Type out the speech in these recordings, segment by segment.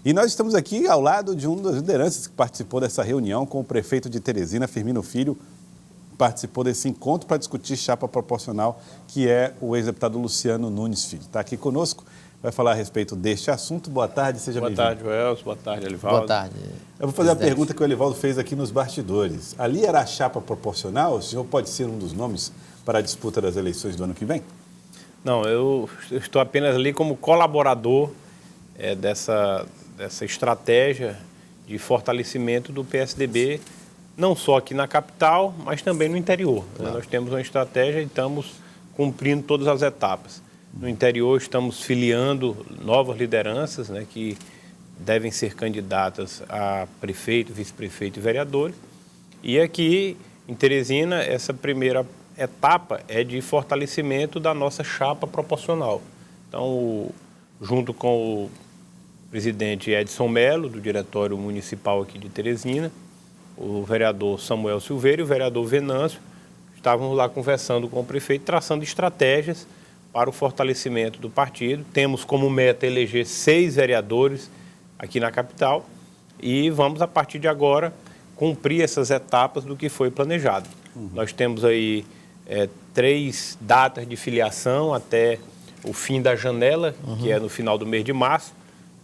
E nós estamos aqui ao lado de um das lideranças que participou dessa reunião com o prefeito de Teresina, Firmino Filho, participou desse encontro para discutir chapa proporcional, que é o ex-deputado Luciano Nunes Filho. Está aqui conosco, vai falar a respeito deste assunto. Boa tarde, seja bem-vindo. Boa tarde, Wells. Boa tarde, Elivaldo. Boa tarde. Eu vou fazer a pergunta que o Elivaldo fez aqui nos bastidores. Ali era a chapa proporcional? O senhor pode ser um dos nomes para a disputa das eleições do ano que vem? Não, eu estou apenas ali como colaborador dessa estratégia de fortalecimento do PSDB, não só aqui na capital, mas também no interior. Claro. Nós temos uma estratégia e estamos cumprindo todas as etapas. No interior estamos filiando novas lideranças, que devem ser candidatas a prefeito, vice-prefeito e vereadores. E aqui em Teresina, essa primeira etapa é de fortalecimento da nossa chapa proporcional. Então, junto com o presidente Edson Melo, do Diretório Municipal aqui de Teresina, o vereador Samuel Silveira e o vereador Venâncio, estávamos lá conversando com o prefeito, traçando estratégias para o fortalecimento do partido. Temos como meta eleger 6 vereadores aqui na capital e vamos, a partir de agora, cumprir essas etapas do que foi planejado. Nós temos aí 3 datas de filiação até o fim da janela, que é no final do mês de março.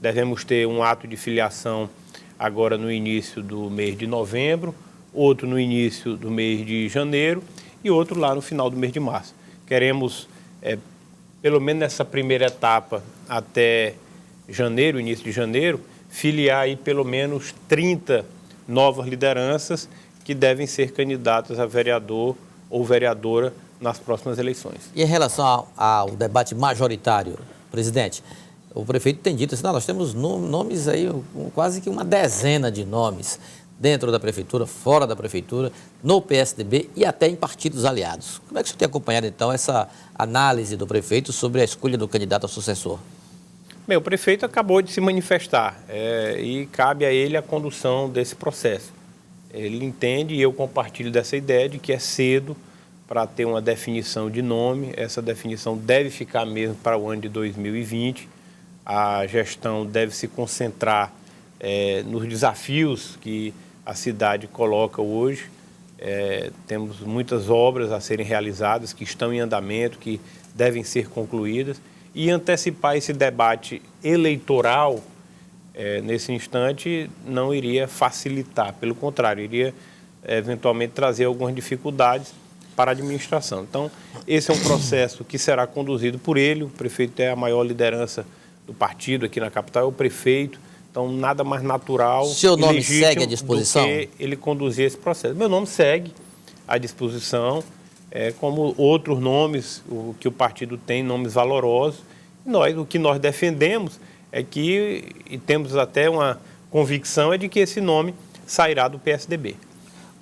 Devemos ter um ato de filiação agora no início do mês de novembro, outro no início do mês de janeiro e outro lá no final do mês de março. Queremos, pelo menos nessa primeira etapa, até janeiro, início de janeiro, filiar aí pelo menos 30 novas lideranças que devem ser candidatas a vereador ou vereadora nas próximas eleições. E em relação ao debate majoritário, presidente, o prefeito tem dito assim, nós temos nomes aí, quase que uma dezena de nomes dentro da prefeitura, fora da prefeitura, no PSDB e até em partidos aliados. Como é que o senhor tem acompanhado, então, essa análise do prefeito sobre a escolha do candidato ao sucessor? Bem, o prefeito acabou de se manifestar e cabe a ele a condução desse processo. Ele entende, e eu compartilho dessa ideia, de que é cedo para ter uma definição de nome. Essa definição deve ficar mesmo para o ano de 2020. A gestão deve se concentrar nos desafios que a cidade coloca hoje. Temos muitas obras a serem realizadas, que estão em andamento, que devem ser concluídas. E antecipar esse debate eleitoral, nesse instante, não iria facilitar. Pelo contrário, iria eventualmente trazer algumas dificuldades para a administração. Então, esse é um processo que será conduzido por ele. O prefeito é a maior liderança do partido aqui na capital, é o prefeito. Então, nada mais natural e seu nome segue à disposição? Do que ele conduzir esse processo. Meu nome segue à disposição, como outros nomes que o partido tem, nomes valorosos. O que nós defendemos é que, e temos até uma convicção, é de que esse nome sairá do PSDB.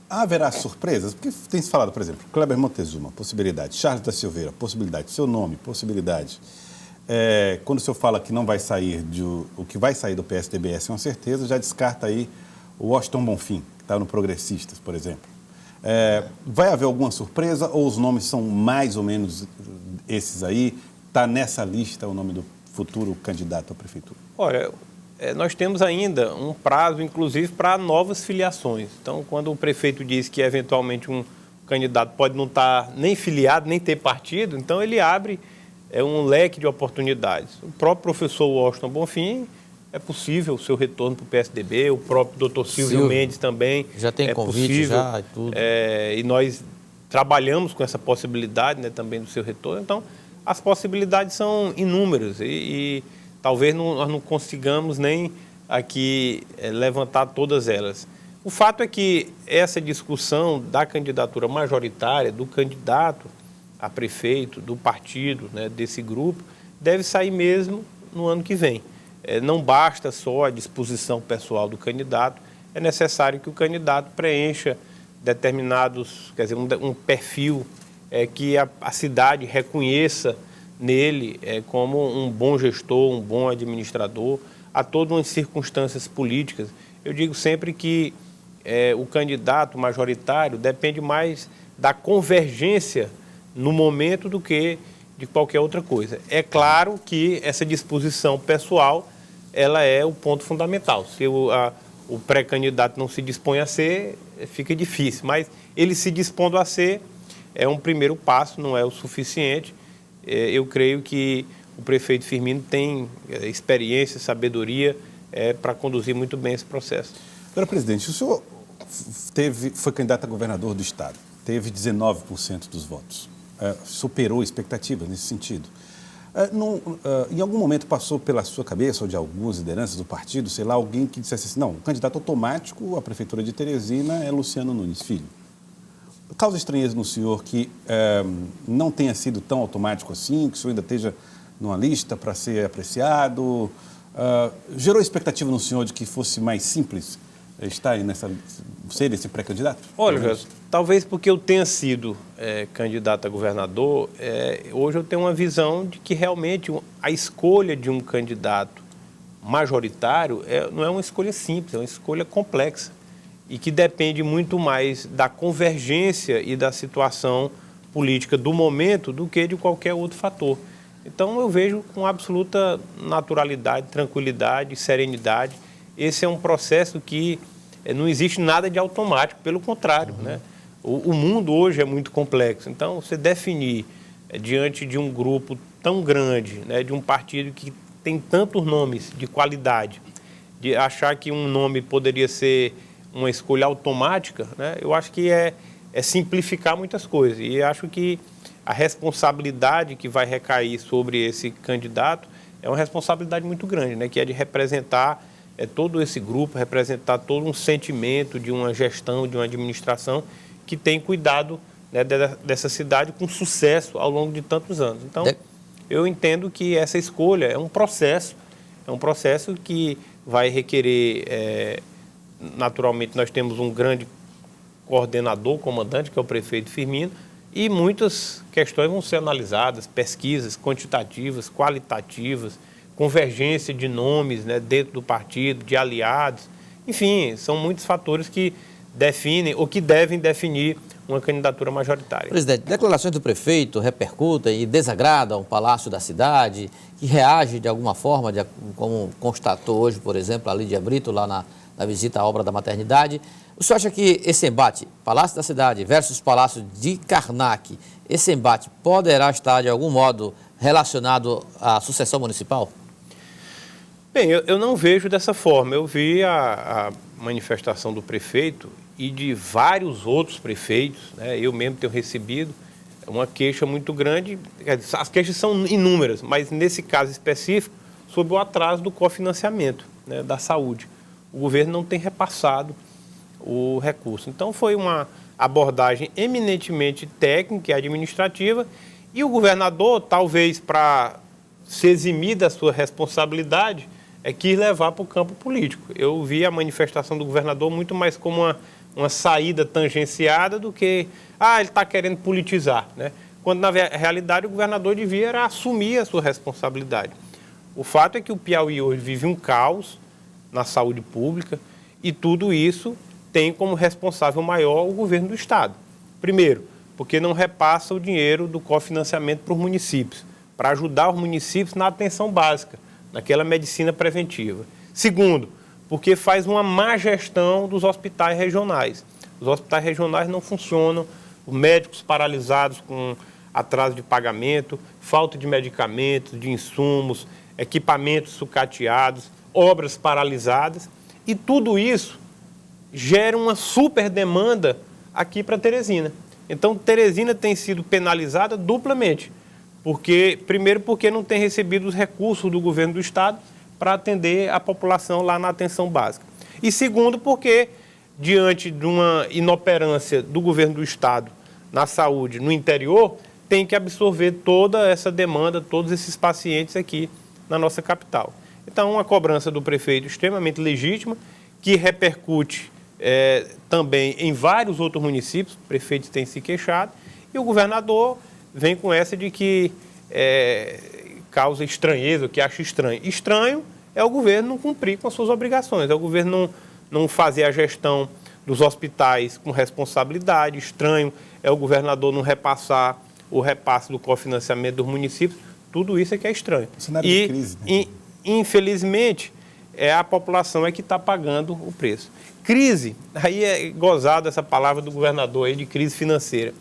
Haverá surpresas? Porque tem se falado, por exemplo, Kleber Montezuma, possibilidade. Charles da Silveira, possibilidade. Seu nome, possibilidade. Quando o senhor fala que não vai sair, o que vai sair do PSDB é uma certeza, já descarta aí o Washington Bonfim, que está no Progressistas, por exemplo. Vai haver alguma surpresa ou os nomes são mais ou menos esses aí? Está nessa lista o nome do futuro candidato à prefeitura? Olha, nós temos ainda um prazo, inclusive, para novas filiações. Então, quando o prefeito diz que, eventualmente, um candidato pode não estar nem filiado, nem ter partido, então ele abre um leque de oportunidades. O próprio professor Washington Bonfim, é possível o seu retorno para o PSDB, o próprio doutor Silvio Mendes também. Já tem convite, possível, já e tudo. E nós trabalhamos com essa possibilidade, também do seu retorno. Então, as possibilidades são inúmeras e talvez nós não consigamos nem aqui levantar todas elas. O fato é que essa discussão da candidatura majoritária, do candidato a prefeito, do partido, desse grupo, deve sair mesmo no ano que vem. Não basta só a disposição pessoal do candidato, é necessário que o candidato preencha determinados, um perfil que a cidade reconheça nele como um bom gestor, um bom administrador, a todas umas circunstâncias políticas. Eu digo sempre que o candidato majoritário depende mais da convergência no momento do que de qualquer outra coisa. É claro que essa disposição pessoal ela é o ponto fundamental. Se o pré-candidato não se dispõe a ser, fica difícil, mas ele se dispondo a ser é um primeiro passo, não é o suficiente. Eu creio que o prefeito Firmino tem experiência, sabedoria para conduzir muito bem esse processo. Agora, presidente, o senhor foi candidato a governador do Estado, teve 19% dos votos, superou expectativas nesse sentido. Em algum momento passou pela sua cabeça, ou de algumas lideranças do partido, sei lá, alguém que dissesse assim, não, o candidato automático à Prefeitura de Teresina é Luciano Nunes Filho. Causa estranheza no senhor que não tenha sido tão automático assim, que o senhor ainda esteja numa lista para ser apreciado? Gerou expectativa no senhor de que fosse mais simples estar aí ser esse pré-candidato? Olha, Gerson, talvez porque eu tenha sido candidato a governador, hoje eu tenho uma visão de que realmente a escolha de um candidato majoritário não é uma escolha simples, é uma escolha complexa e que depende muito mais da convergência e da situação política do momento do que de qualquer outro fator. Então eu vejo com absoluta naturalidade, tranquilidade, serenidade. Esse é um processo que não existe nada de automático, pelo contrário, né? O mundo hoje é muito complexo. Então, você definir diante de um grupo tão grande, né, de um partido que tem tantos nomes de qualidade, de achar que um nome poderia ser uma escolha automática, né, eu acho que é simplificar muitas coisas. E acho que a responsabilidade que vai recair sobre esse candidato é uma responsabilidade muito grande, né, que é de representar todo esse grupo, representar todo um sentimento de uma gestão, de uma administração que tem cuidado, né, dessa cidade com sucesso ao longo de tantos anos. Então, eu entendo que essa escolha é um processo que vai requerer, naturalmente, nós temos um grande coordenador, comandante, que é o prefeito Firmino, e muitas questões vão ser analisadas, pesquisas quantitativas, qualitativas, convergência de nomes, né, dentro do partido, de aliados. Enfim, são muitos fatores que definem ou que devem definir uma candidatura majoritária. Presidente, declarações do prefeito repercutem e desagradam o Palácio da Cidade, que reage de alguma forma, como constatou hoje, por exemplo, a Lídia Brito, lá na visita à obra da maternidade. O senhor acha que esse embate, Palácio da Cidade versus Palácio de Karnak, esse embate poderá estar, de algum modo, relacionado à sucessão municipal? Bem, eu não vejo dessa forma. Eu vi a manifestação do prefeito e de vários outros prefeitos, né? Eu mesmo tenho recebido uma queixa muito grande. As queixas são inúmeras, mas nesse caso específico, sobre o atraso do cofinanciamento, né, da saúde. O governo não tem repassado o recurso. Então, foi uma abordagem eminentemente técnica e administrativa e o governador, talvez para se eximir da sua responsabilidade, quis levar para o campo político. Eu vi a manifestação do governador muito mais como uma saída tangenciada do que, ele está querendo politizar, né? Quando, na realidade, o governador devia assumir a sua responsabilidade. O fato é que o Piauí hoje vive um caos na saúde pública e tudo isso tem como responsável maior o governo do Estado. Primeiro, porque não repassa o dinheiro do cofinanciamento para os municípios, para ajudar os municípios na atenção básica, naquela medicina preventiva. Segundo, porque faz uma má gestão dos hospitais regionais. Os hospitais regionais não funcionam, os médicos paralisados com atraso de pagamento, falta de medicamentos, de insumos, equipamentos sucateados, obras paralisadas, e tudo isso gera uma super demanda aqui para Teresina. Então, Teresina tem sido penalizada duplamente. Primeiro, porque não tem recebido os recursos do governo do Estado para atender a população lá na atenção básica. E segundo, porque, diante de uma inoperância do governo do Estado na saúde no interior, tem que absorver toda essa demanda, todos esses pacientes aqui na nossa capital. Então, uma cobrança do prefeito extremamente legítima, que repercute também em vários outros municípios, prefeitos têm se queixado, e o governador vem com essa de que causa estranheza, que acha estranho. Estranho é o governo não cumprir com as suas obrigações, é o governo não fazer a gestão dos hospitais com responsabilidade. Estranho é o governador não repassar o repasse do cofinanciamento dos municípios. Tudo isso é que é estranho. Cenário de crise, né? Infelizmente, a população que está pagando o preço. Crise, aí é gozada essa palavra do governador aí de crise financeira.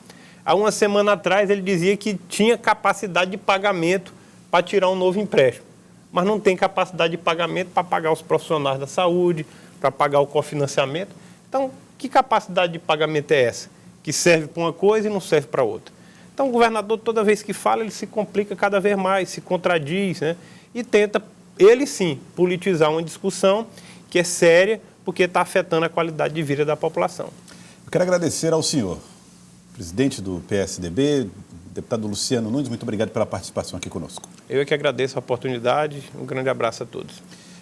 Há uma semana atrás ele dizia que tinha capacidade de pagamento para tirar um novo empréstimo, mas não tem capacidade de pagamento para pagar os profissionais da saúde, para pagar o cofinanciamento. Então, que capacidade de pagamento é essa? Que serve para uma coisa e não serve para outra. Então, o governador, toda vez que fala, ele se complica cada vez mais, se contradiz, né? E tenta, ele sim, politizar uma discussão que é séria, porque está afetando a qualidade de vida da população. Eu quero agradecer ao senhor, presidente do PSDB, deputado Luciano Nunes, muito obrigado pela participação aqui conosco. Eu é que agradeço a oportunidade, um grande abraço a todos.